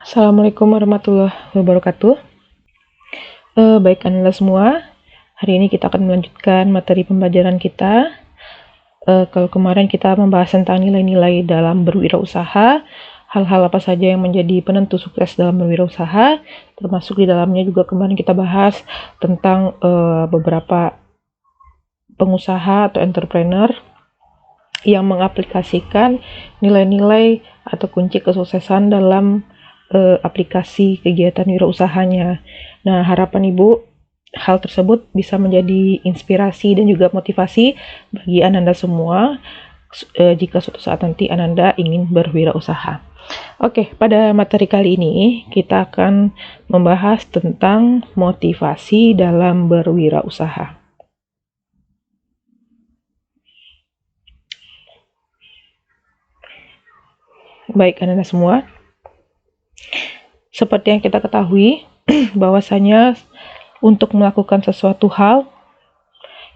Assalamualaikum warahmatullahi wabarakatuh. Baik Anda semua, hari ini kita akan melanjutkan materi pembelajaran kita. Kalau kemarin kita membahas tentang nilai-nilai dalam berwirausaha, hal-hal apa saja yang menjadi penentu sukses dalam berwirausaha, termasuk di dalamnya juga kemarin kita bahas tentang beberapa pengusaha atau entrepreneur yang mengaplikasikan nilai-nilai atau kunci kesuksesan dalam aplikasi kegiatan wirausahanya. Nah, harapan Ibu hal tersebut bisa menjadi inspirasi dan juga motivasi bagi Ananda semua jika suatu saat nanti Ananda ingin berwirausaha. Oke, pada materi kali ini kita akan membahas tentang motivasi dalam berwirausaha. Baik, Ananda semua, seperti yang kita ketahui, bahwasanya untuk melakukan sesuatu hal,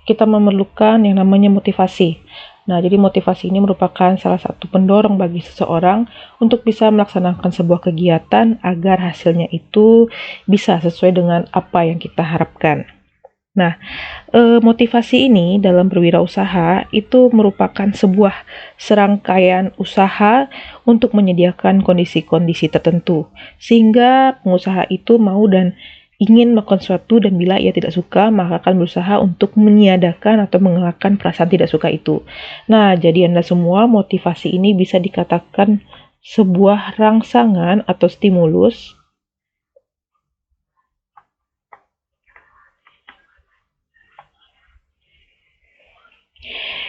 kita memerlukan yang namanya motivasi. Nah, jadi motivasi ini merupakan salah satu pendorong bagi seseorang untuk bisa melaksanakan sebuah kegiatan agar hasilnya itu bisa sesuai dengan apa yang kita harapkan. Nah, motivasi ini dalam berwirausaha itu merupakan sebuah serangkaian usaha untuk menyediakan kondisi-kondisi tertentu, sehingga pengusaha itu mau dan ingin melakukan sesuatu, dan bila ia tidak suka, maka akan berusaha untuk meniadakan atau mengelakkan perasaan tidak suka itu. Nah, jadi Anda semua, motivasi ini bisa dikatakan sebuah rangsangan atau stimulus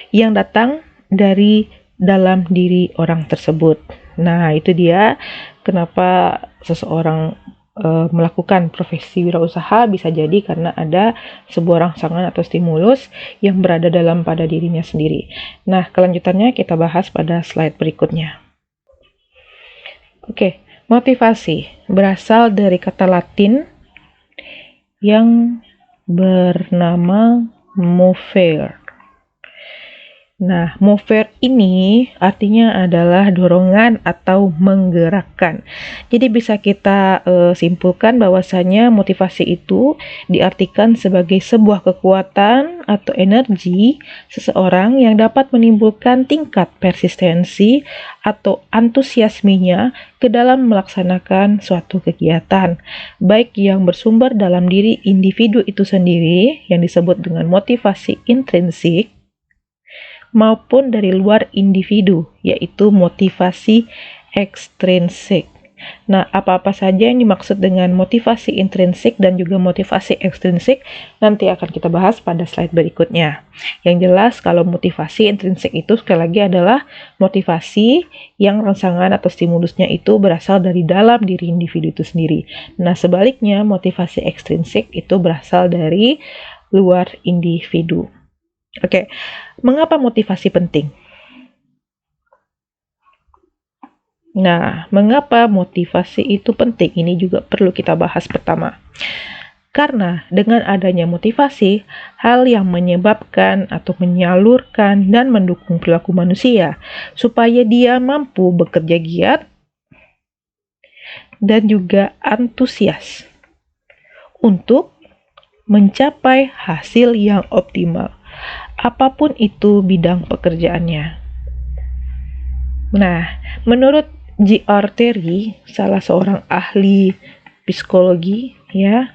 yang datang dari dalam diri orang tersebut. Nah, itu dia kenapa seseorang melakukan profesi wirausaha, bisa jadi karena ada sebuah rangsangan atau stimulus yang berada dalam pada dirinya sendiri. Nah, kelanjutannya kita bahas pada slide berikutnya. Oke, motivasi berasal dari kata Latin yang bernama movere. Nah, mover ini artinya adalah dorongan atau menggerakkan. Jadi bisa kita simpulkan bahwasanya motivasi itu diartikan sebagai sebuah kekuatan atau energi seseorang yang dapat menimbulkan tingkat persistensi atau antusiasmenya ke dalam melaksanakan suatu kegiatan, baik yang bersumber dalam diri individu itu sendiri yang disebut dengan motivasi intrinsik, maupun dari luar individu, yaitu motivasi ekstrinsik. Nah, apa-apa saja yang dimaksud dengan motivasi intrinsik dan juga motivasi ekstrinsik nanti akan kita bahas pada slide berikutnya. Yang jelas, kalau motivasi intrinsik itu sekali lagi adalah motivasi yang rangsangan atau stimulusnya itu berasal dari dalam diri individu itu sendiri. Nah, sebaliknya motivasi ekstrinsik itu berasal dari luar individu. Oke, mengapa motivasi penting? Nah, mengapa motivasi itu penting? Ini juga perlu kita bahas pertama. Karena dengan adanya motivasi, hal yang menyebabkan atau menyalurkan dan mendukung perilaku manusia supaya dia mampu bekerja giat dan juga antusias untuk mencapai hasil yang optimal, apapun itu bidang pekerjaannya. Nah, menurut J.R. Terry, salah seorang ahli psikologi, ya,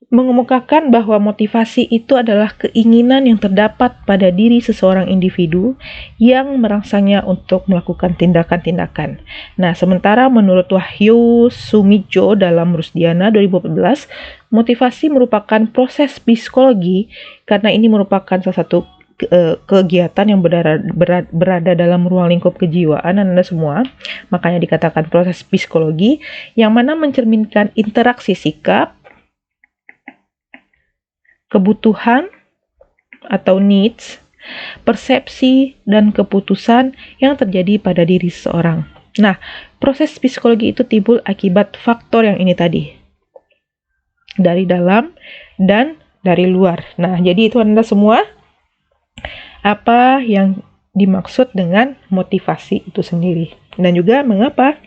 mengemukakan bahwa motivasi itu adalah keinginan yang terdapat pada diri seseorang individu yang merangsangnya untuk melakukan tindakan-tindakan. Nah, sementara menurut Wahyu Sumijo dalam Rusdiana 2014, motivasi merupakan proses psikologi karena ini merupakan salah satu kegiatan yang berada dalam ruang lingkup kejiwaan Anda semua. Makanya dikatakan proses psikologi yang mana mencerminkan interaksi sikap, kebutuhan atau needs, persepsi, dan keputusan yang terjadi pada diri seseorang. Nah, proses psikologi itu timbul akibat faktor yang ini tadi, dari dalam dan dari luar. Nah, jadi itu Anda semua apa yang dimaksud dengan motivasi itu sendiri, dan juga mengapa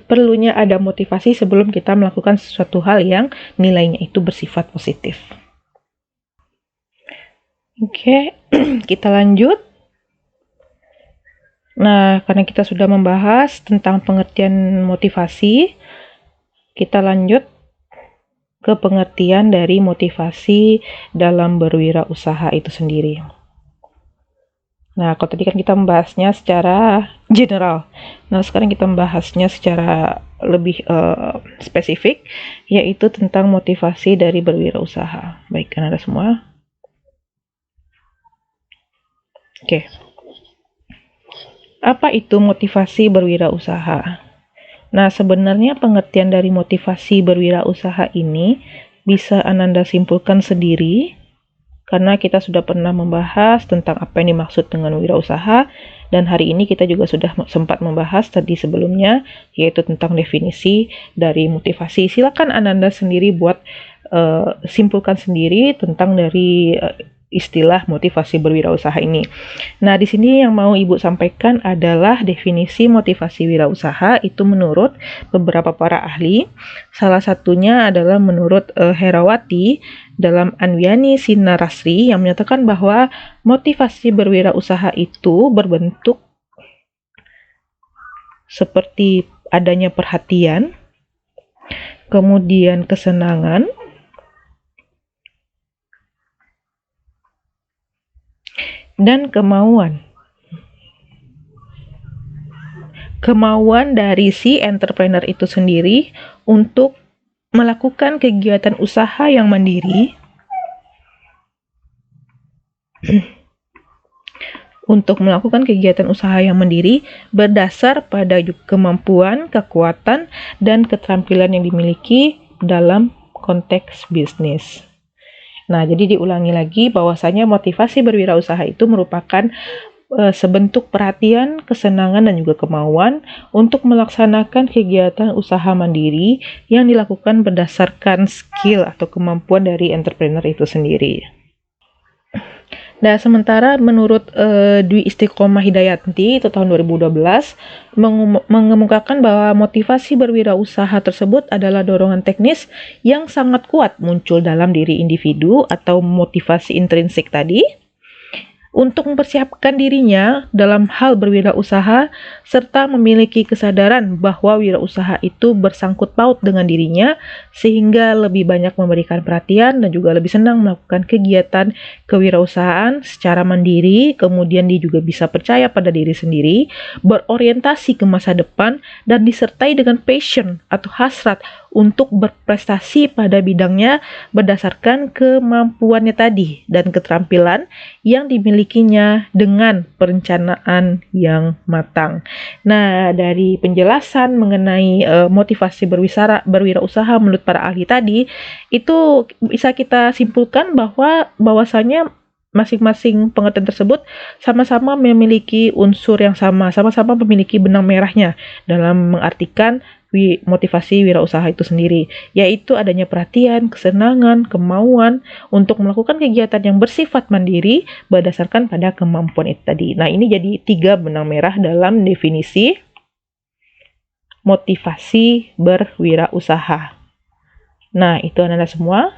perlunya ada motivasi sebelum kita melakukan sesuatu hal yang nilainya itu bersifat positif. Oke, kita lanjut. Nah, karena kita sudah membahas tentang pengertian motivasi, kita lanjut ke pengertian dari motivasi dalam berwirausaha itu sendiri. Nah, kalau tadi kan kita membahasnya secara general. Nah, sekarang kita membahasnya secara lebih spesifik, yaitu tentang motivasi dari berwirausaha. Baik, kan ada semua? Oke. Apa itu motivasi berwirausaha? Nah, sebenarnya pengertian dari motivasi berwirausaha ini bisa Ananda simpulkan sendiri karena kita sudah pernah membahas tentang apa yang dimaksud dengan wirausaha, dan hari ini kita juga sudah sempat membahas tadi sebelumnya, yaitu tentang definisi dari motivasi. Silakan Ananda sendiri buat simpulkan sendiri tentang dari istilah motivasi berwirausaha ini. Nah, di sini yang mau Ibu sampaikan adalah definisi motivasi wirausaha itu menurut beberapa para ahli. Salah satunya adalah menurut Herawati dalam Anwiani Sinarasri yang menyatakan bahwa motivasi berwirausaha itu berbentuk seperti adanya perhatian, kemudian kesenangan, dan kemauan. Kemauan dari si entrepreneur itu sendiri untuk melakukan kegiatan usaha yang mandiri, untuk melakukan kegiatan usaha yang mandiri berdasar pada kemampuan, kekuatan, dan keterampilan yang dimiliki dalam konteks bisnis. Nah, jadi diulangi lagi bahwasanya motivasi berwirausaha itu merupakan sebentuk perhatian, kesenangan, dan juga kemauan untuk melaksanakan kegiatan usaha mandiri yang dilakukan berdasarkan skill atau kemampuan dari entrepreneur itu sendiri. Nah, sementara menurut Dwi Istiqomah Hidayanti itu tahun 2012 mengemukakan bahwa motivasi berwirausaha tersebut adalah dorongan teknis yang sangat kuat muncul dalam diri individu atau motivasi intrinsik tadi untuk mempersiapkan dirinya dalam hal berwirausaha serta memiliki kesadaran bahwa wirausaha itu bersangkut paut dengan dirinya sehingga lebih banyak memberikan perhatian dan juga lebih senang melakukan kegiatan kewirausahaan secara mandiri, kemudian dia juga bisa percaya pada diri sendiri, berorientasi ke masa depan, dan disertai dengan passion atau hasrat untuk berprestasi pada bidangnya berdasarkan kemampuannya tadi dan keterampilan yang dimilikinya dengan perencanaan yang matang. Nah, dari penjelasan mengenai motivasi berwirausaha menurut para ahli tadi, itu bisa kita simpulkan bahwasanya masing-masing pengertian tersebut sama-sama memiliki unsur yang sama-sama memiliki benang merahnya dalam mengartikan motivasi wirausaha itu sendiri, yaitu adanya perhatian, kesenangan, kemauan untuk melakukan kegiatan yang bersifat mandiri berdasarkan pada kemampuan itu tadi. Nah, ini jadi 3 benang merah dalam definisi motivasi berwirausaha. Nah, itu Anda semua.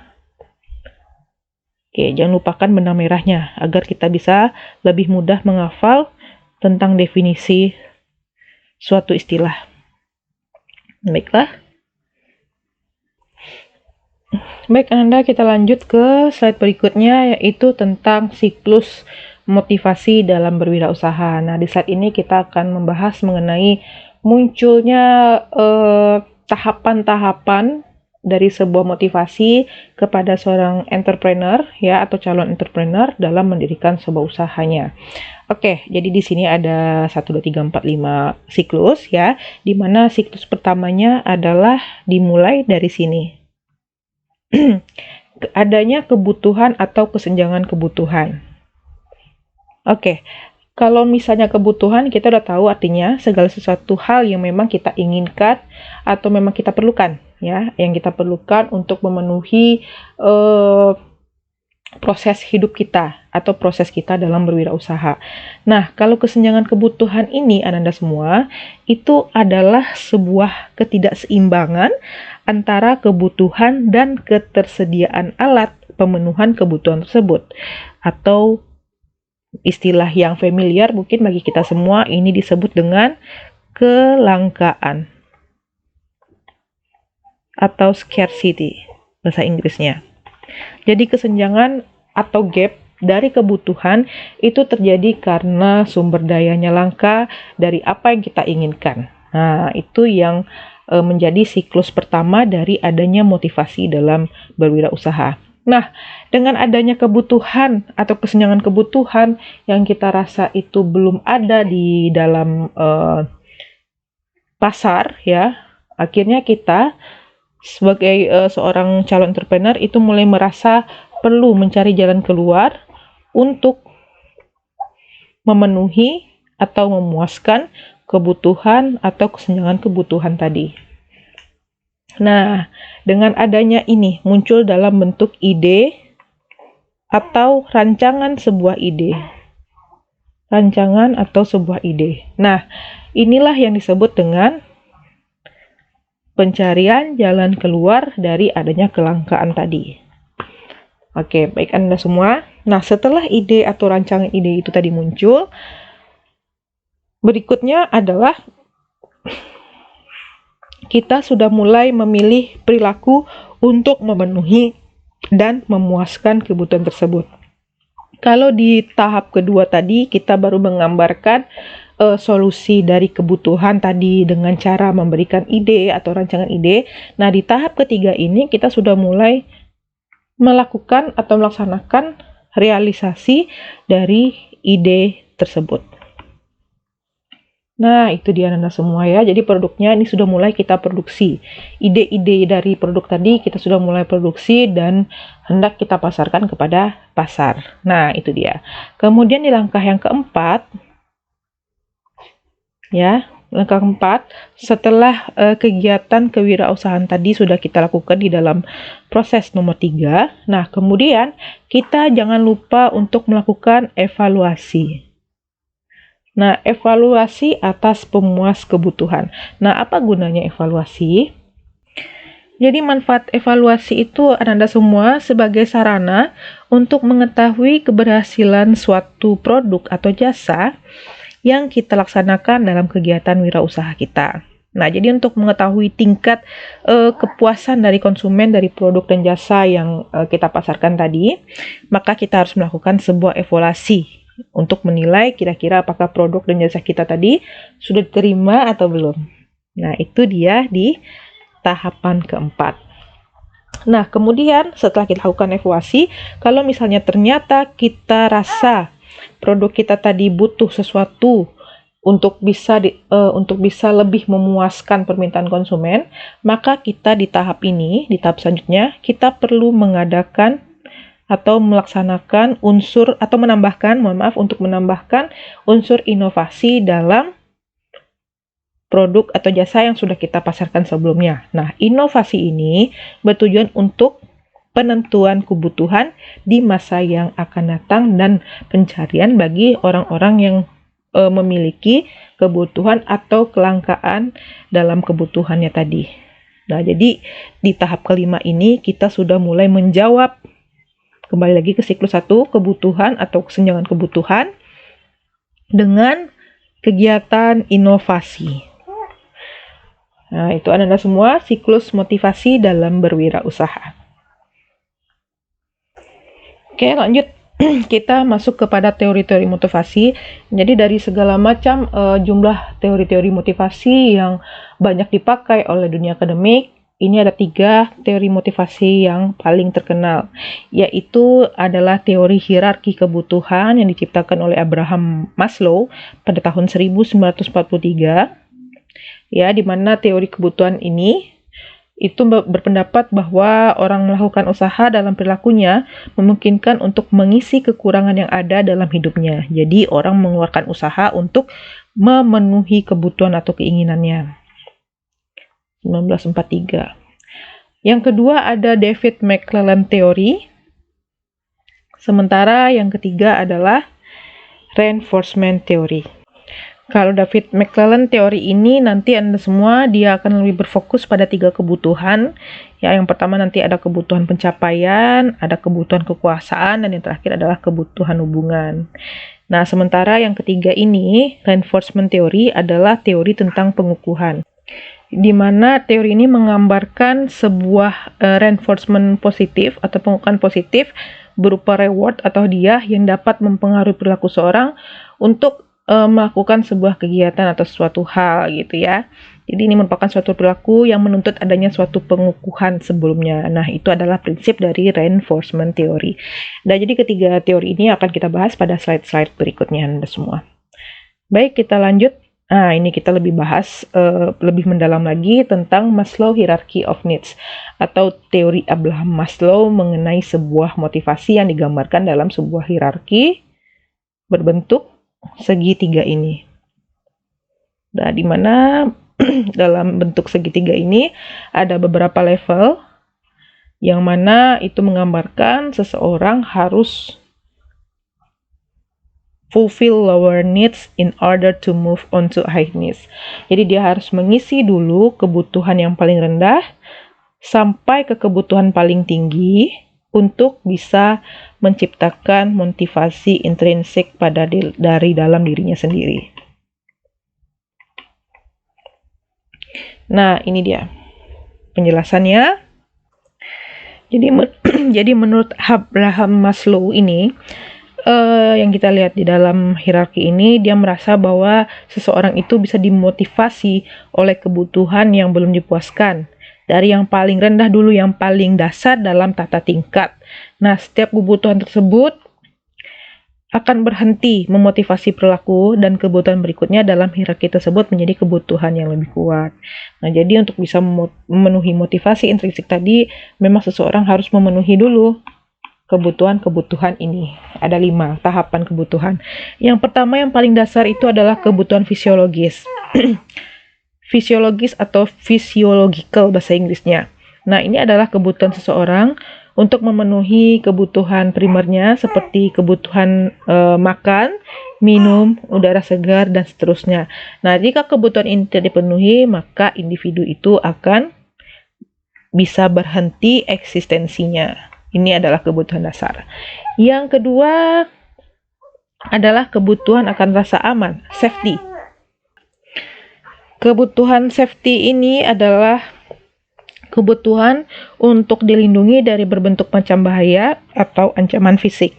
Oke, jangan lupakan benang merahnya agar kita bisa lebih mudah menghafal tentang definisi suatu istilah. Baiklah. Baik, Anda, kita lanjut ke slide berikutnya, yaitu tentang siklus motivasi dalam berwirausaha. Nah, di slide ini kita akan membahas mengenai munculnya tahapan-tahapan dari sebuah motivasi kepada seorang entrepreneur ya atau calon entrepreneur dalam mendirikan sebuah usahanya. Oke, jadi di sini ada 1 2 3 4 5 siklus ya, di mana siklus pertamanya adalah dimulai dari sini. Adanya kebutuhan atau kesenjangan kebutuhan. Oke. Kalau misalnya kebutuhan, kita udah tahu artinya segala sesuatu hal yang memang kita inginkan atau memang kita perlukan, ya, yang kita perlukan untuk memenuhi proses hidup kita atau proses kita dalam berwirausaha. Nah, kalau kesenjangan kebutuhan ini, Ananda semua, itu adalah sebuah ketidakseimbangan antara kebutuhan dan ketersediaan alat pemenuhan kebutuhan tersebut. Atau istilah yang familiar mungkin bagi kita semua, ini disebut dengan kelangkaan atau scarcity bahasa Inggrisnya. Jadi kesenjangan atau gap dari kebutuhan itu terjadi karena sumber dayanya langka dari apa yang kita inginkan. Nah, itu yang menjadi siklus pertama dari adanya motivasi dalam berwirausaha. Nah, dengan adanya kebutuhan atau kesenjangan kebutuhan yang kita rasa itu belum ada di dalam pasar, ya, akhirnya kita sebagai seorang calon entrepreneur itu mulai merasa perlu mencari jalan keluar untuk memenuhi atau memuaskan kebutuhan atau kesenjangan kebutuhan tadi. Nah, dengan adanya ini muncul dalam bentuk ide atau rancangan sebuah ide. Rancangan atau sebuah ide. Nah, inilah yang disebut dengan pencarian jalan keluar dari adanya kelangkaan tadi. Oke, baik Anda semua. Nah, setelah ide atau rancangan ide itu tadi muncul, berikutnya adalah kita sudah mulai memilih perilaku untuk memenuhi dan memuaskan kebutuhan tersebut. Kalau di tahap kedua tadi, kita baru menggambarkan solusi dari kebutuhan tadi dengan cara memberikan ide atau rancangan ide. Nah, di tahap ketiga ini kita sudah mulai melakukan atau melaksanakan realisasi dari ide tersebut. Nah, itu dia Anda semua ya. Jadi produknya ini sudah mulai kita produksi. Ide-ide dari produk tadi kita sudah mulai produksi dan hendak kita pasarkan kepada pasar. Nah, itu dia. Kemudian di langkah yang keempat, ya, langkah keempat, setelah kegiatan kewirausahaan tadi sudah kita lakukan di dalam proses nomor 3, nah kemudian kita jangan lupa untuk melakukan evaluasi. Nah, evaluasi atas pemuas kebutuhan. Nah, apa gunanya evaluasi? Jadi manfaat evaluasi itu Anda semua sebagai sarana untuk mengetahui keberhasilan suatu produk atau jasa yang kita laksanakan dalam kegiatan wirausaha kita. Nah, jadi untuk mengetahui tingkat kepuasan dari konsumen dari produk dan jasa yang kita pasarkan tadi, maka kita harus melakukan sebuah evaluasi untuk menilai kira-kira apakah produk dan jasa kita tadi sudah diterima atau belum. Nah, itu dia di tahapan keempat. Nah, kemudian setelah kita lakukan evaluasi, kalau misalnya ternyata kita rasa produk kita tadi butuh sesuatu untuk bisa lebih memuaskan permintaan konsumen, maka kita di tahap ini, di tahap selanjutnya, kita perlu mengadakan atau melaksanakan unsur atau menambahkan unsur inovasi dalam produk atau jasa yang sudah kita pasarkan sebelumnya. Nah, inovasi ini bertujuan untuk penentuan kebutuhan di masa yang akan datang dan pencarian bagi orang-orang yang memiliki kebutuhan atau kelangkaan dalam kebutuhannya tadi. Nah, jadi di tahap kelima ini kita sudah mulai menjawab kembali lagi ke siklus 1, kebutuhan atau kesenjangan kebutuhan dengan kegiatan inovasi. Nah, itu Anda semua siklus motivasi dalam berwirausaha. Oke, lanjut. Kita masuk kepada teori-teori motivasi. Jadi dari segala macam jumlah teori-teori motivasi yang banyak dipakai oleh dunia akademik, ini ada 3 teori motivasi yang paling terkenal, yaitu adalah teori hierarki kebutuhan yang diciptakan oleh Abraham Maslow pada tahun 1943, ya, di mana teori kebutuhan ini itu berpendapat bahwa orang melakukan usaha dalam perilakunya memungkinkan untuk mengisi kekurangan yang ada dalam hidupnya. Jadi orang mengeluarkan usaha untuk memenuhi kebutuhan atau keinginannya. 1943. Yang kedua ada David McClelland Theory Sementara yang ketiga adalah reinforcement theory. Kalau David McClelland teori ini nanti Anda semua dia akan lebih berfokus pada 3 kebutuhan. Ya, yang pertama nanti ada kebutuhan pencapaian, ada kebutuhan kekuasaan, dan yang terakhir adalah kebutuhan hubungan. Nah, sementara yang ketiga ini, reinforcement theory adalah teori tentang pengukuhan. Di mana teori ini menggambarkan sebuah reinforcement positif atau pengukuhan positif berupa reward atau hadiah yang dapat mempengaruhi perilaku seorang untuk melakukan sebuah kegiatan atau suatu hal gitu ya. Jadi ini merupakan suatu perilaku yang menuntut adanya suatu pengukuhan sebelumnya. Nah, itu adalah prinsip dari reinforcement theory. Nah, jadi ketiga teori ini akan kita bahas pada slide-slide berikutnya Anda semua. Baik, kita lanjut. Nah, ini kita lebih bahas lebih mendalam lagi tentang Maslow Hierarchy of Needs atau teori Abraham Maslow mengenai sebuah motivasi yang digambarkan dalam sebuah hierarki berbentuk segitiga ini. Nah, di mana dalam bentuk segitiga ini ada beberapa level yang mana itu menggambarkan seseorang harus fulfill lower needs in order to move on to high needs. Jadi dia harus mengisi dulu kebutuhan yang paling rendah sampai ke kebutuhan paling tinggi untuk bisa menciptakan motivasi intrinsik dari dalam dirinya sendiri. Nah, ini dia penjelasannya. Jadi menurut Abraham Maslow ini, yang kita lihat di dalam hierarki ini, dia merasa bahwa seseorang itu bisa dimotivasi oleh kebutuhan yang belum dipuaskan. Dari yang paling rendah dulu, yang paling dasar dalam tata tingkat. Nah, setiap kebutuhan tersebut akan berhenti memotivasi perilaku dan kebutuhan berikutnya dalam hierarki tersebut menjadi kebutuhan yang lebih kuat. Nah, jadi untuk bisa memenuhi motivasi intrinsik tadi, memang seseorang harus memenuhi dulu kebutuhan-kebutuhan ini. Ada 5 tahapan kebutuhan. Yang pertama yang paling dasar itu adalah kebutuhan fisiologis. Fisiologis atau physiological bahasa Inggrisnya. Nah, ini adalah kebutuhan seseorang untuk memenuhi kebutuhan primernya seperti kebutuhan makan, minum, udara segar, dan seterusnya. Nah, jika kebutuhan ini tidak dipenuhi, maka individu itu akan bisa berhenti eksistensinya. Ini adalah kebutuhan dasar. Yang kedua adalah kebutuhan akan rasa aman, safety. Kebutuhan safety ini adalah kebutuhan untuk dilindungi dari berbentuk macam bahaya atau ancaman fisik.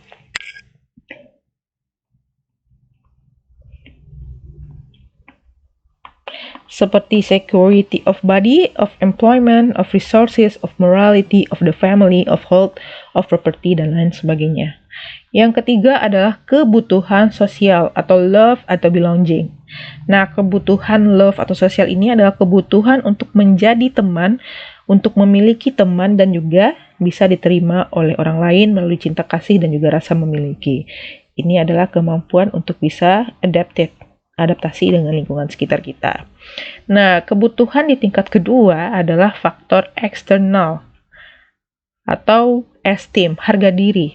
Seperti security of body, of employment, of resources, of morality, of the family, of health, of property, dan lain sebagainya. Yang ketiga adalah kebutuhan sosial atau love atau belonging. Nah, kebutuhan love atau sosial ini adalah kebutuhan untuk menjadi teman, untuk memiliki teman, dan juga bisa diterima oleh orang lain melalui cinta kasih dan juga rasa memiliki. Ini adalah kemampuan untuk bisa adaptasi dengan lingkungan sekitar kita. Nah, kebutuhan di tingkat kedua adalah faktor eksternal atau esteem, harga diri,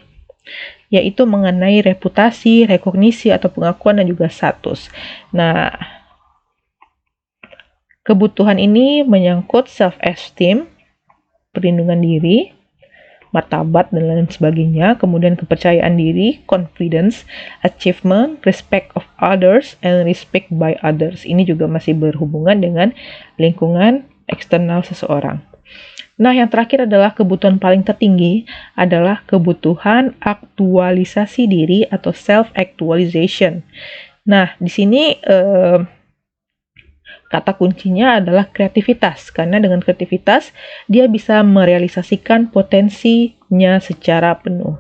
yaitu mengenai reputasi, rekognisi, atau pengakuan dan juga status. Nah, kebutuhan ini menyangkut self-esteem, perlindungan diri, martabat, dan lain sebagainya, kemudian kepercayaan diri, confidence, achievement, respect of others, and respect by others. Ini juga masih berhubungan dengan lingkungan eksternal seseorang. Nah, yang terakhir adalah kebutuhan paling tertinggi adalah kebutuhan aktualisasi diri atau self-actualization. Nah, di sini kata kuncinya adalah kreativitas, karena dengan kreativitas dia bisa merealisasikan potensinya secara penuh.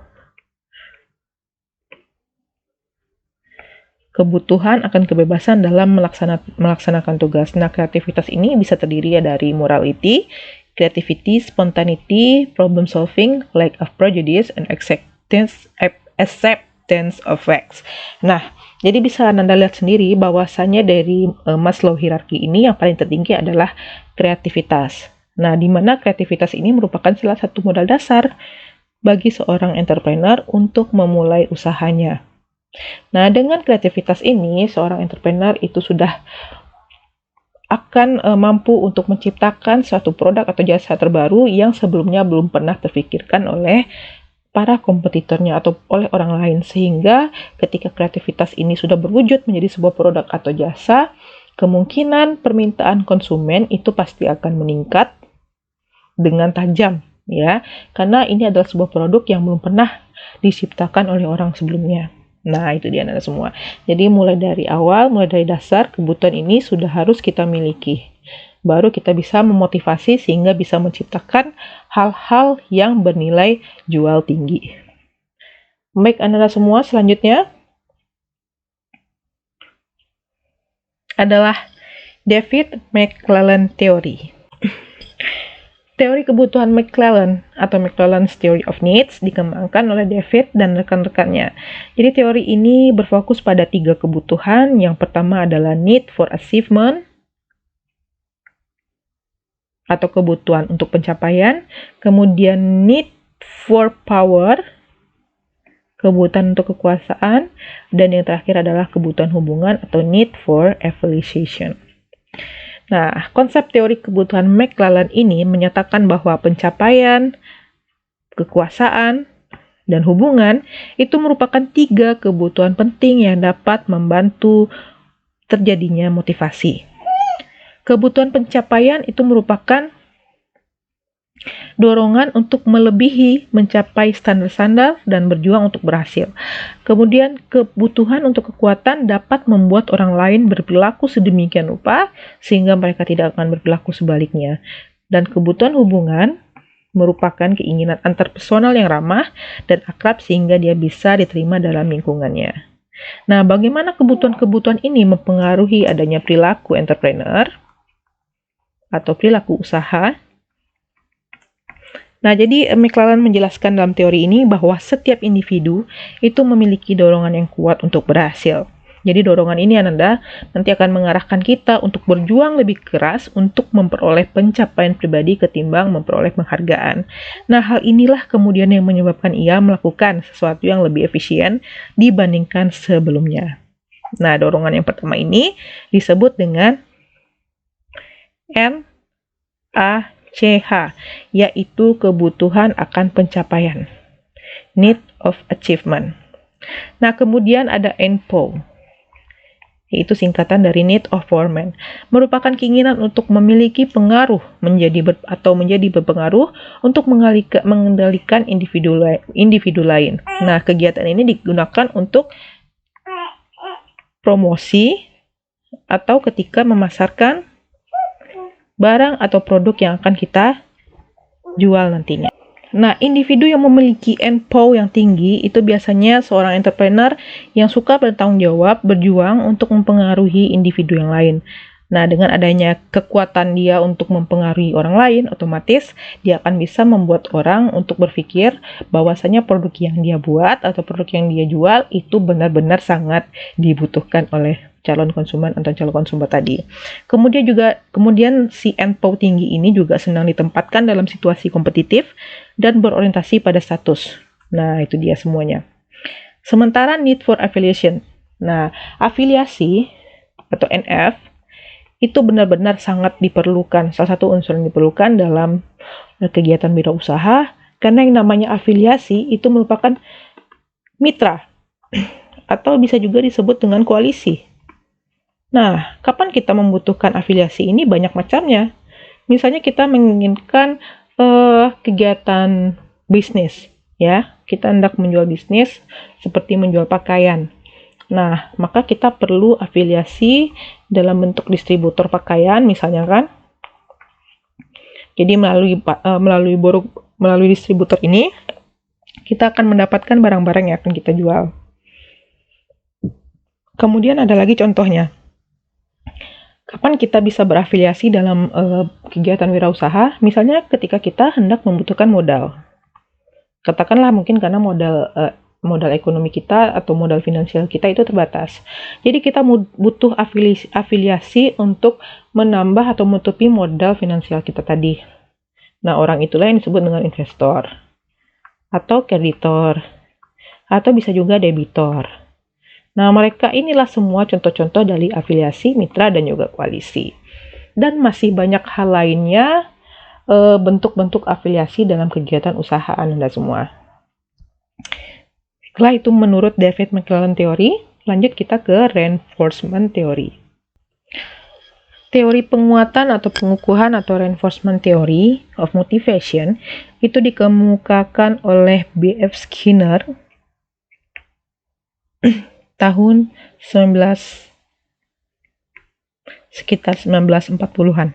Kebutuhan akan kebebasan dalam melaksanakan tugas. Nah, kreativitas ini bisa terdiri dari morality, creativity, spontaneity, problem solving, lack of prejudice, and acceptance of facts. Nah, jadi bisa Anda lihat sendiri bahwasannya dari Maslow hierarki ini yang paling tertinggi adalah kreativitas. Nah, di mana kreativitas ini merupakan salah satu modal dasar bagi seorang entrepreneur untuk memulai usahanya. Nah, dengan kreativitas ini, seorang entrepreneur itu sudah akan mampu untuk menciptakan suatu produk atau jasa terbaru yang sebelumnya belum pernah terfikirkan oleh para kompetitornya atau oleh orang lain, sehingga ketika kreativitas ini sudah berwujud menjadi sebuah produk atau jasa, kemungkinan permintaan konsumen itu pasti akan meningkat dengan tajam, ya, karena ini adalah sebuah produk yang belum pernah diciptakan oleh orang sebelumnya. Nah, itu dia anak semua. Jadi mulai dari awal, mulai dari dasar, kebutuhan ini sudah harus kita miliki. Baru kita bisa memotivasi sehingga bisa menciptakan hal-hal yang bernilai jual tinggi. Baik, anak semua, selanjutnya adalah David McClelland Theory. Teori kebutuhan McClelland atau McClelland's Theory of Needs dikembangkan oleh David dan rekan-rekannya. Jadi teori ini berfokus pada 3 kebutuhan. Yang pertama adalah need for achievement atau kebutuhan untuk pencapaian, kemudian need for power, kebutuhan untuk kekuasaan, dan yang terakhir adalah kebutuhan hubungan atau need for evaluation. Nah, konsep teori kebutuhan McClelland ini menyatakan bahwa pencapaian, kekuasaan, dan hubungan itu merupakan 3 kebutuhan penting yang dapat membantu terjadinya motivasi. Kebutuhan pencapaian itu merupakan dorongan untuk melebihi, mencapai standar-standar, dan berjuang untuk berhasil. Kemudian, kebutuhan untuk kekuatan dapat membuat orang lain berperilaku sedemikian rupa sehingga mereka tidak akan berperilaku sebaliknya. Dan kebutuhan hubungan merupakan keinginan antarpersonal yang ramah dan akrab sehingga dia bisa diterima dalam lingkungannya. Nah, bagaimana kebutuhan-kebutuhan ini mempengaruhi adanya perilaku entrepreneur atau perilaku usaha? Nah, jadi McClelland menjelaskan dalam teori ini bahwa setiap individu itu memiliki dorongan yang kuat untuk berhasil. Jadi dorongan ini Ananda nanti akan mengarahkan kita untuk berjuang lebih keras untuk memperoleh pencapaian pribadi ketimbang memperoleh penghargaan. Nah, hal inilah kemudian yang menyebabkan ia melakukan sesuatu yang lebih efisien dibandingkan sebelumnya. Nah, dorongan yang pertama ini disebut dengan NACH, yaitu kebutuhan akan pencapaian, need of achievement. Nah, kemudian ada NPO, yaitu singkatan dari need of performance, merupakan keinginan untuk memiliki pengaruh menjadi berpengaruh untuk mengendalikan individu lain. Nah, kegiatan ini digunakan untuk promosi atau ketika memasarkan barang atau produk yang akan kita jual nantinya. Nah, individu yang memiliki NPO yang tinggi itu biasanya seorang entrepreneur yang suka bertanggung jawab, berjuang untuk mempengaruhi individu yang lain. Nah, dengan adanya kekuatan dia untuk mempengaruhi orang lain, otomatis dia akan bisa membuat orang untuk berpikir bahwasanya produk yang dia buat atau produk yang dia jual itu benar-benar sangat dibutuhkan oleh calon konsumen atau calon konsumen tadi. Kemudian si NPO tinggi ini juga senang ditempatkan dalam situasi kompetitif dan berorientasi pada status. Nah, itu dia semuanya. Sementara need for affiliation. Nah, afiliasi atau NF itu benar-benar sangat diperlukan. Salah satu unsur yang diperlukan dalam kegiatan wirausaha karena yang namanya afiliasi itu merupakan mitra atau bisa juga disebut dengan koalisi. Nah, kapan kita membutuhkan afiliasi ini? Banyak macamnya. Misalnya kita menginginkan kegiatan bisnis, ya, kita hendak menjual bisnis seperti menjual pakaian. Nah, maka kita perlu afiliasi dalam bentuk distributor pakaian, misalnya kan. Jadi melalui distributor ini, kita akan mendapatkan barang-barang yang akan kita jual. Kemudian ada lagi contohnya. Kapan kita bisa berafiliasi dalam kegiatan wirausaha? Misalnya ketika kita hendak membutuhkan modal. Katakanlah mungkin karena modal ekonomi kita atau modal finansial kita itu terbatas. Jadi kita butuh afiliasi untuk menambah atau menutupi modal finansial kita tadi. Nah, orang itulah yang disebut dengan investor. atau kreditor, atau bisa juga debitor. Nah, mereka inilah semua contoh-contoh dari afiliasi, mitra, dan juga koalisi. Dan masih banyak hal lainnya, bentuk-bentuk afiliasi dalam kegiatan usaha Anda semua. Setelah itu menurut David McClelland Theory, lanjut kita ke reinforcement theory. Teori penguatan atau pengukuhan atau reinforcement theory of motivation itu dikemukakan oleh B.F. Skinner tahun sekitar 1940-an.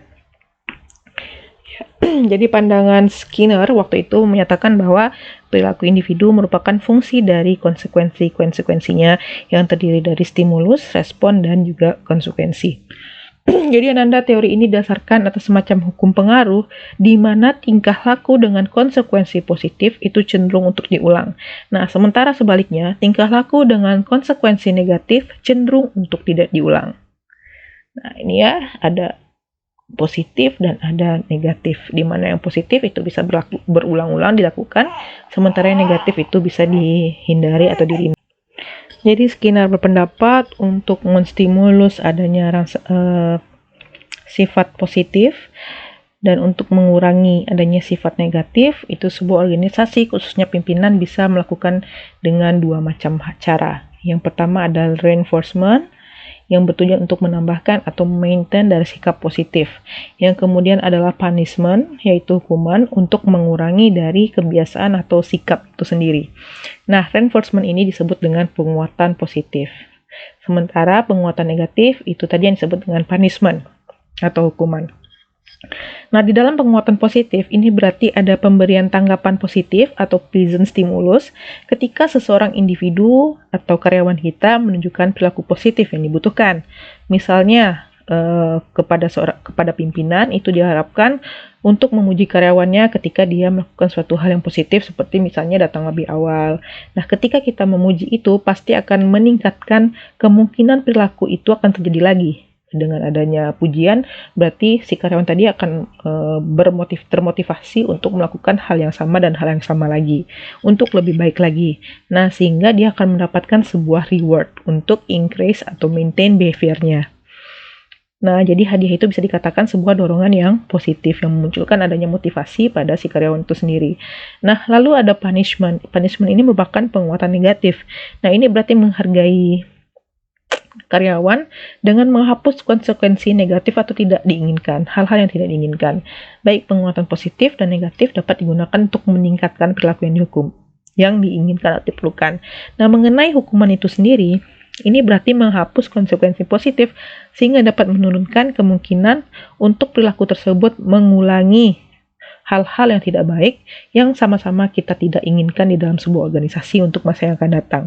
Jadi pandangan Skinner waktu itu menyatakan bahwa perilaku individu merupakan fungsi dari konsekuensinya yang terdiri dari stimulus, respon, dan juga konsekuensi. Jadi Ananda teori ini dasarkan atas semacam hukum pengaruh di mana tingkah laku dengan konsekuensi positif itu cenderung untuk diulang. Nah, sementara sebaliknya, tingkah laku dengan konsekuensi negatif cenderung untuk tidak diulang. Nah, ini ya, ada positif dan ada negatif, di mana yang positif itu bisa berulang-ulang dilakukan, sementara yang negatif itu bisa dihindari atau dihindari. Jadi Skinner berpendapat untuk menstimulus adanya sifat positif dan untuk mengurangi adanya sifat negatif, itu sebuah organisasi khususnya pimpinan bisa melakukan dengan dua macam cara. Yang pertama adalah reinforcement, yang bertujuan untuk menambahkan atau maintain dari sikap positif. Yang kemudian adalah punishment, yaitu hukuman untuk mengurangi dari kebiasaan atau sikap itu sendiri. Nah, reinforcement ini disebut dengan penguatan positif. Sementara penguatan negatif itu tadi yang disebut dengan punishment atau hukuman. Nah, di dalam penguatan positif ini berarti ada pemberian tanggapan positif atau pleasant stimulus ketika seseorang individu atau karyawan kita menunjukkan perilaku positif yang dibutuhkan. Misalnya kepada pimpinan itu diharapkan untuk memuji karyawannya ketika dia melakukan suatu hal yang positif seperti misalnya datang lebih awal. Nah, ketika kita memuji itu pasti akan meningkatkan kemungkinan perilaku itu akan terjadi lagi. Dengan adanya pujian, berarti si karyawan tadi akan termotivasi untuk melakukan hal yang sama dan hal yang sama lagi, untuk lebih baik lagi. Nah, sehingga dia akan mendapatkan sebuah reward untuk increase atau maintain behavior-nya. Nah, jadi hadiah itu bisa dikatakan sebuah dorongan yang positif, yang memunculkan adanya motivasi pada si karyawan itu sendiri. Nah, lalu ada punishment. Punishment ini merupakan penguatan negatif. Nah, ini berarti menghargai karyawan dengan menghapus konsekuensi negatif atau tidak diinginkan, hal-hal yang tidak diinginkan. Baik penguatan positif dan negatif dapat digunakan untuk meningkatkan perilaku yang dihukum, yang diinginkan atau diperlukan. Nah, mengenai hukuman itu sendiri, ini berarti menghapus konsekuensi positif sehingga dapat menurunkan kemungkinan untuk perilaku tersebut mengulangi hal-hal yang tidak baik yang sama-sama kita tidak inginkan di dalam sebuah organisasi untuk masa yang akan datang.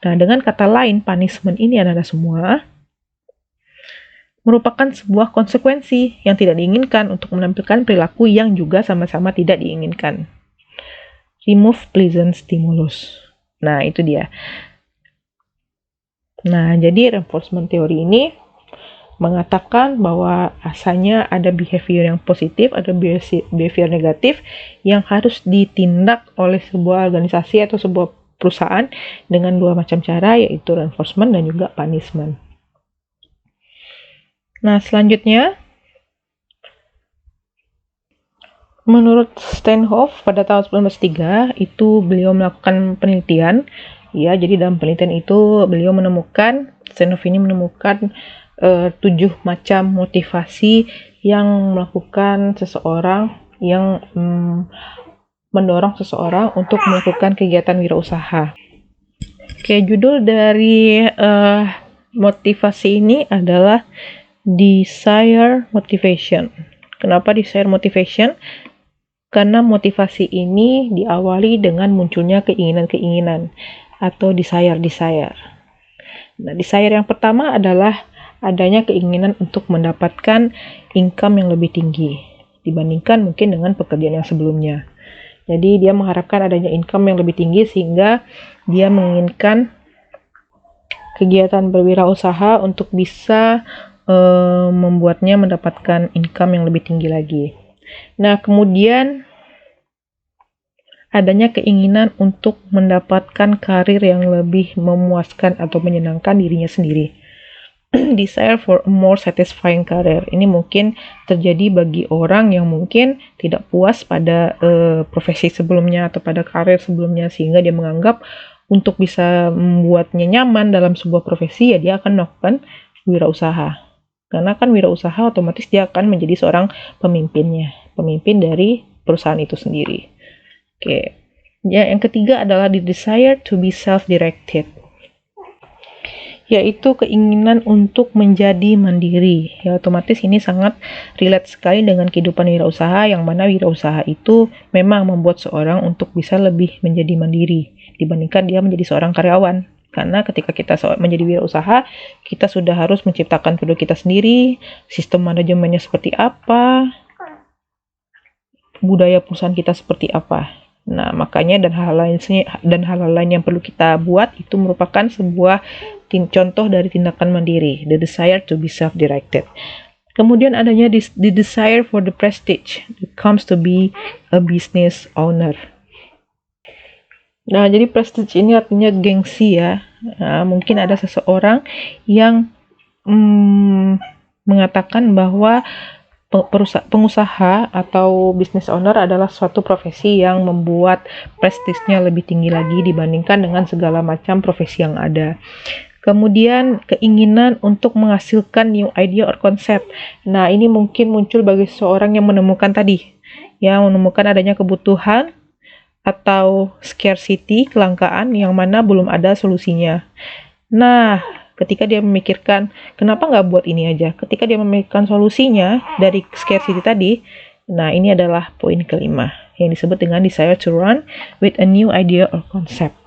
Nah, dengan kata lain, punishment ini adalah semua merupakan sebuah konsekuensi yang tidak diinginkan untuk menampilkan perilaku yang juga sama-sama tidak diinginkan. Remove pleasant stimulus. Nah, itu dia. Nah, jadi reinforcement theory ini mengatakan bahwa asalnya ada behavior yang positif, ada behavior negatif yang harus ditindak oleh sebuah organisasi atau sebuah perusahaan dengan dua macam cara, yaitu reinforcement dan juga punishment. Nah, selanjutnya, menurut Steinhoff pada tahun 1903 itu beliau melakukan penelitian, ya. Jadi dalam penelitian itu beliau menemukan, Steinhoff ini menemukan 7 macam motivasi yang melakukan seseorang yang mendorong seseorang untuk melakukan kegiatan wirausaha. Oke, judul dari motivasi ini adalah desire motivation. Kenapa desire motivation? Karena motivasi ini diawali dengan munculnya keinginan-keinginan atau desire. Nah, desire yang pertama adalah adanya keinginan untuk mendapatkan income yang lebih tinggi dibandingkan mungkin dengan pekerjaan yang sebelumnya. Jadi dia mengharapkan adanya income yang lebih tinggi sehingga dia menginginkan kegiatan berwirausaha untuk bisa membuatnya mendapatkan income yang lebih tinggi lagi. Nah, kemudian adanya keinginan untuk mendapatkan karir yang lebih memuaskan atau menyenangkan dirinya sendiri. Desire for a more satisfying career. Ini mungkin terjadi bagi orang yang mungkin tidak puas pada profesi sebelumnya atau pada karir sebelumnya, sehingga dia menganggap untuk bisa membuatnya nyaman dalam sebuah profesi, ya dia akan melakukan wirausaha. Karena kan wirausaha otomatis dia akan menjadi seorang pemimpin dari perusahaan itu sendiri. Oke. Ya, yang ketiga adalah the desire to be self-directed, yaitu keinginan untuk menjadi mandiri. Ya, otomatis ini sangat relate sekali dengan kehidupan wirausaha, yang mana wirausaha itu memang membuat seorang untuk bisa lebih menjadi mandiri dibandingkan dia menjadi seorang karyawan. Karena ketika kita menjadi wirausaha, kita sudah harus menciptakan produk kita sendiri, sistem manajemennya seperti apa, budaya perusahaan kita seperti apa. Nah, makanya dan hal-hal lain yang perlu kita buat itu merupakan sebuah contoh dari tindakan mandiri, the desire to be self-directed. Kemudian adanya the desire for the prestige, it comes to be a business owner. Nah, jadi prestige ini artinya gengsi ya. Nah, mungkin ada seseorang yang mengatakan bahwa pengusaha atau business owner adalah suatu profesi yang membuat prestisnya lebih tinggi lagi dibandingkan dengan segala macam profesi yang ada. Kemudian keinginan untuk menghasilkan new idea or concept. Nah, ini mungkin muncul bagi seorang yang menemukan adanya kebutuhan atau scarcity, kelangkaan yang mana belum ada solusinya. Nah, ketika dia memikirkan, kenapa nggak buat ini aja? Ketika dia memikirkan solusinya dari scarcity tadi, nah ini adalah poin kelima, yang disebut dengan desire to run with a new idea or concept.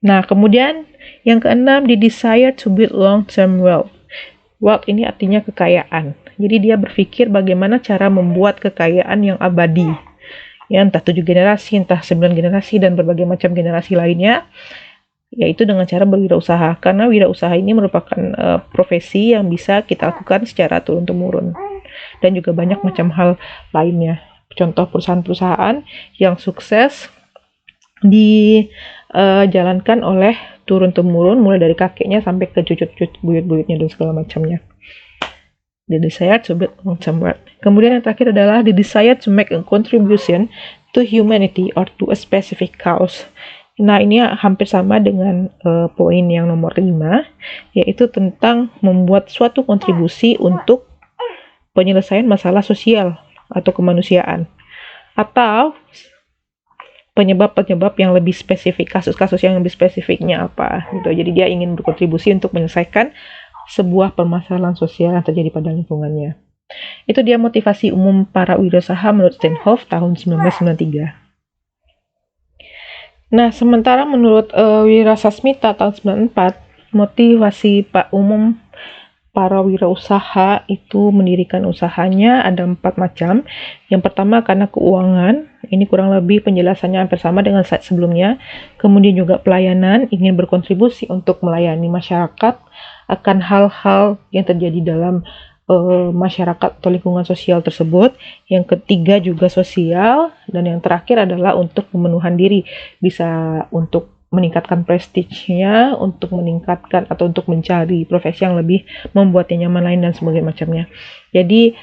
Nah, kemudian yang keenam, the desire to build long-term wealth. Wealth ini artinya kekayaan. Jadi dia berpikir bagaimana cara membuat kekayaan yang abadi. Ya, entah 7 generasi, entah 9 generasi, dan berbagai macam generasi lainnya, yaitu dengan cara berwirausaha. Karena wirausaha ini merupakan profesi yang bisa kita lakukan secara turun-temurun. Dan juga banyak macam hal lainnya. Contoh perusahaan-perusahaan yang sukses dijalankan oleh turun-temurun, mulai dari kakeknya sampai ke cucu-cucu, buyut-buyutnya, dan segala macamnya. The desire to build long-term wealth. Kemudian yang terakhir adalah the desire to make a contribution to humanity or to a specific cause. Nah, ini hampir sama dengan poin yang nomor 5, yaitu tentang membuat suatu kontribusi untuk penyelesaian masalah sosial atau kemanusiaan, atau penyebab-penyebab yang lebih spesifik, kasus-kasus yang lebih spesifiknya apa gitu. Jadi dia ingin berkontribusi untuk menyelesaikan sebuah permasalahan sosial yang terjadi pada lingkungannya. Itu dia motivasi umum para wirausaha menurut Steinhoff tahun 1993. Nah, sementara menurut Wirasasmita tahun 94, motivasi umum para wirausaha itu mendirikan usahanya ada 4 macam. Yang pertama karena keuangan, ini kurang lebih penjelasannya hampir sama dengan slide sebelumnya. Kemudian juga pelayanan, ingin berkontribusi untuk melayani masyarakat akan hal-hal yang terjadi dalam masyarakat atau lingkungan sosial tersebut. Yang ketiga juga sosial, dan yang terakhir adalah untuk pemenuhan diri, bisa untuk meningkatkan prestige-nya, untuk meningkatkan atau untuk mencari profesi yang lebih membuatnya nyaman lain dan sebagainya macamnya. Jadi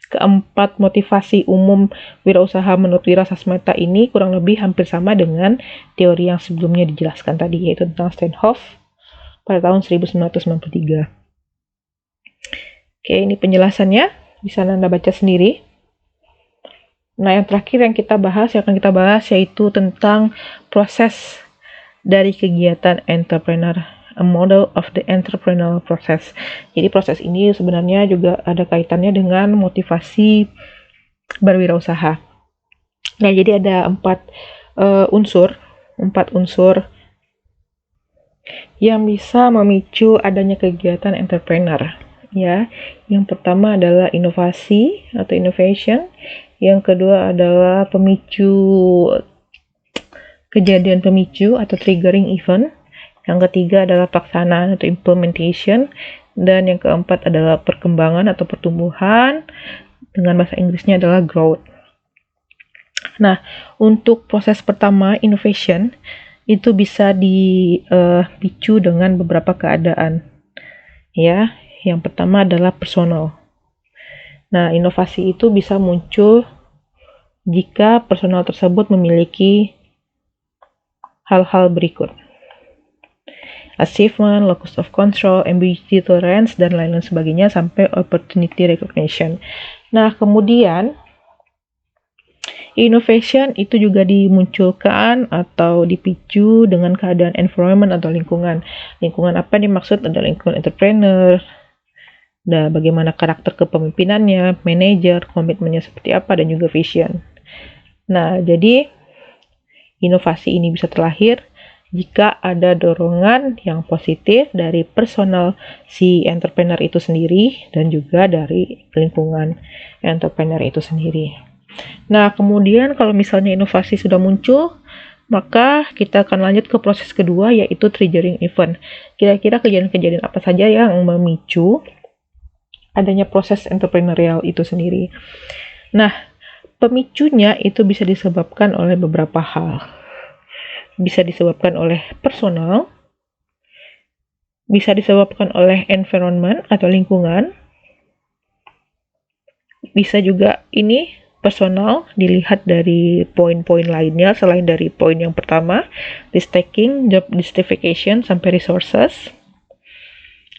keempat motivasi umum wirausaha menurut Wirasasmita ini kurang lebih hampir sama dengan teori yang sebelumnya dijelaskan tadi, yaitu tentang Steinhoff pada tahun 1993. Oke, ini penjelasannya, bisa Anda baca sendiri. Nah, yang terakhir yang akan kita bahas yaitu tentang proses dari kegiatan entrepreneur, a model of the entrepreneurial process. Jadi proses ini sebenarnya juga ada kaitannya dengan motivasi berwirausaha. Nah, jadi ada 4 unsur yang bisa memicu adanya kegiatan entrepreneur. Ya, yang pertama adalah inovasi atau innovation. Yang kedua adalah kejadian pemicu atau triggering event. Yang ketiga adalah pelaksanaan atau implementation. Dan yang keempat adalah perkembangan atau pertumbuhan. Dengan bahasa Inggrisnya adalah growth. Nah, untuk proses pertama, innovation, itu bisa dipicu dengan beberapa keadaan. Ya, yang pertama adalah personal. Nah, inovasi itu bisa muncul jika personal tersebut memiliki hal-hal berikut. Achievement, locus of control, ambiguity tolerance, dan lain-lain sebagainya, sampai opportunity recognition. Nah, kemudian innovation itu juga dimunculkan atau dipicu dengan keadaan environment atau lingkungan. Lingkungan apa dimaksud adalah lingkungan entrepreneur, dan bagaimana karakter kepemimpinannya, manajer, komitmennya seperti apa, dan juga vision. Nah, jadi inovasi ini bisa terlahir jika ada dorongan yang positif dari personal si entrepreneur itu sendiri dan juga dari lingkungan entrepreneur itu sendiri. Nah, kemudian kalau misalnya inovasi sudah muncul, maka kita akan lanjut ke proses kedua, yaitu triggering event. Kira-kira kejadian-kejadian apa saja yang memicu adanya proses entrepreneurial itu sendiri. Nah, pemicunya itu bisa disebabkan oleh beberapa hal. Bisa disebabkan oleh personal, bisa disebabkan oleh environment atau lingkungan, bisa juga ini personal dilihat dari poin-poin lainnya selain dari poin yang pertama, risk taking, job justification, sampai resources.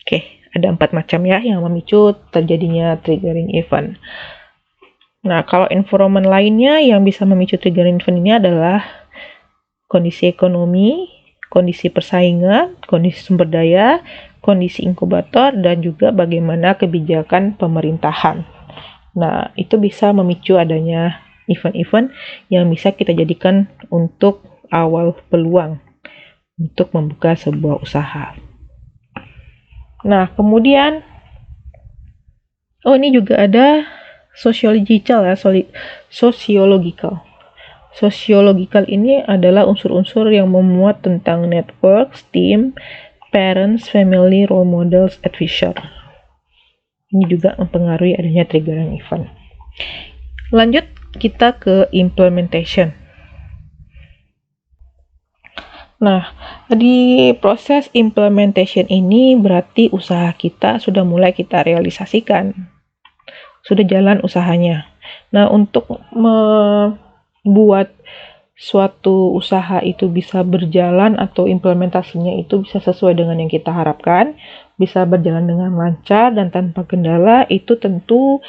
Oke, ada 4 macam ya yang memicu terjadinya triggering event. Nah, kalau environment lainnya yang bisa memicu triggering event ini adalah kondisi ekonomi, kondisi persaingan, kondisi sumber daya, kondisi inkubator, dan juga bagaimana kebijakan pemerintahan. Nah, itu bisa memicu adanya event-event yang bisa kita jadikan untuk awal peluang untuk membuka sebuah usaha. Nah, kemudian ini juga ada sociological ya, sociological. Sociological ini adalah unsur-unsur yang memuat tentang networks, team, parents, family, role models, advisor. Ini juga mempengaruhi adanya triggering event. Lanjut kita ke implementation. Nah, di proses implementation ini berarti usaha kita sudah mulai kita realisasikan. Sudah jalan usahanya. Nah, untuk membuat suatu usaha itu bisa berjalan atau implementasinya itu bisa sesuai dengan yang kita harapkan, bisa berjalan dengan lancar dan tanpa kendala, itu tentu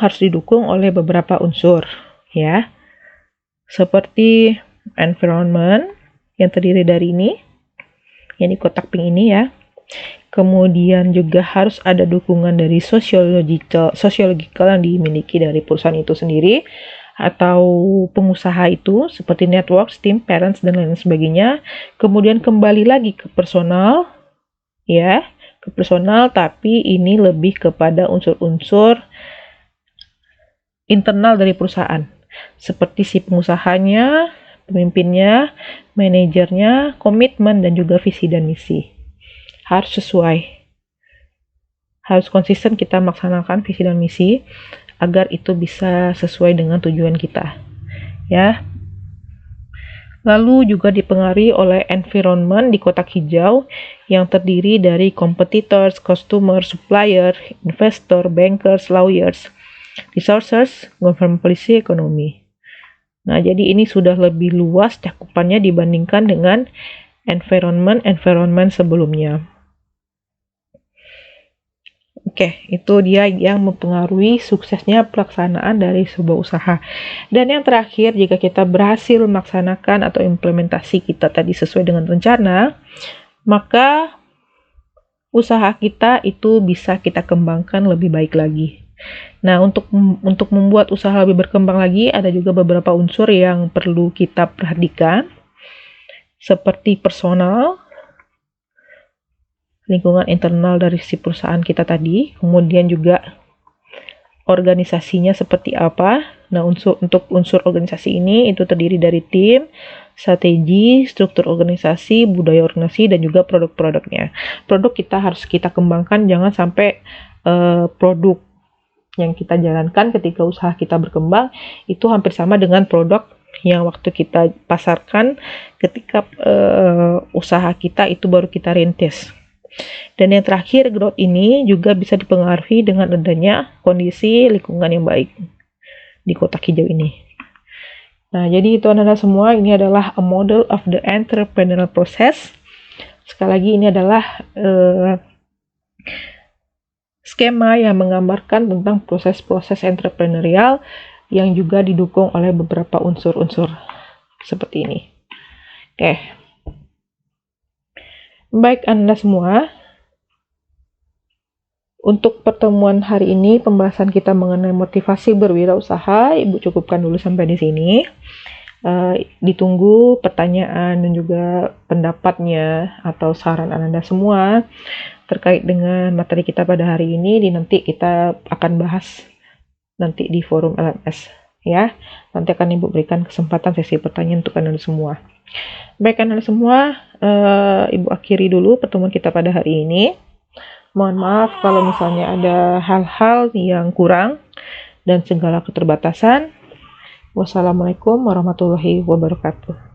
harus didukung oleh beberapa unsur, ya. Seperti environment yang terdiri dari ini, yang di kotak pink ini ya. Kemudian juga harus ada dukungan dari sociological yang dimiliki dari perusahaan itu sendiri atau pengusaha itu, seperti network, team, parents, dan lain sebagainya. Kemudian kembali lagi ke personal, ya, ke personal, tapi ini lebih kepada unsur-unsur internal dari perusahaan, seperti si pengusahanya, pemimpinnya, manajernya, komitmen, dan juga visi dan misi. Harus sesuai. Harus konsisten kita melaksanakan visi dan misi agar itu bisa sesuai dengan tujuan kita. Ya. Lalu juga dipengaruhi oleh environment di kotak hijau yang terdiri dari competitors, customer, supplier, investor, bankers, lawyers, resources, government policy, ekonomi. Nah, jadi ini sudah lebih luas cakupannya dibandingkan dengan environment sebelumnya. Oke, itu dia yang mempengaruhi suksesnya pelaksanaan dari sebuah usaha. Dan yang terakhir, jika kita berhasil melaksanakan atau implementasi kita tadi sesuai dengan rencana, maka usaha kita itu bisa kita kembangkan lebih baik lagi. Nah, untuk membuat usaha lebih berkembang lagi, ada juga beberapa unsur yang perlu kita perhatikan, seperti personal, lingkungan internal dari si perusahaan kita tadi, kemudian juga organisasinya seperti apa. Nah, untuk unsur organisasi ini itu terdiri dari tim, strategi, struktur organisasi, budaya organisasi, dan juga produk-produknya. Produk kita harus kita kembangkan, jangan sampai produk yang kita jalankan ketika usaha kita berkembang itu hampir sama dengan produk yang waktu kita pasarkan ketika usaha kita itu baru kita rintis. Dan yang terakhir, growth ini juga bisa dipengaruhi dengan adanya kondisi lingkungan yang baik di kotak hijau ini. Nah, jadi itu adalah semua, ini adalah a model of the entrepreneurial process. Sekali lagi, ini adalah skema yang menggambarkan tentang proses-proses entrepreneurial yang juga didukung oleh beberapa unsur-unsur seperti ini. Oke. Baik Anda semua, untuk pertemuan hari ini pembahasan kita mengenai motivasi berwirausaha, Ibu cukupkan dulu sampai di sini. Ditunggu pertanyaan dan juga pendapatnya atau saran Anda semua terkait dengan materi kita pada hari ini. Nanti kita akan bahas nanti di forum LMS ya. Nanti akan Ibu berikan kesempatan sesi pertanyaan untuk Anda semua. Baik Anda semua, Ibu akhiri dulu pertemuan kita pada hari ini. Mohon maaf kalau misalnya ada hal-hal yang kurang dan segala keterbatasan. Wassalamualaikum warahmatullahi wabarakatuh.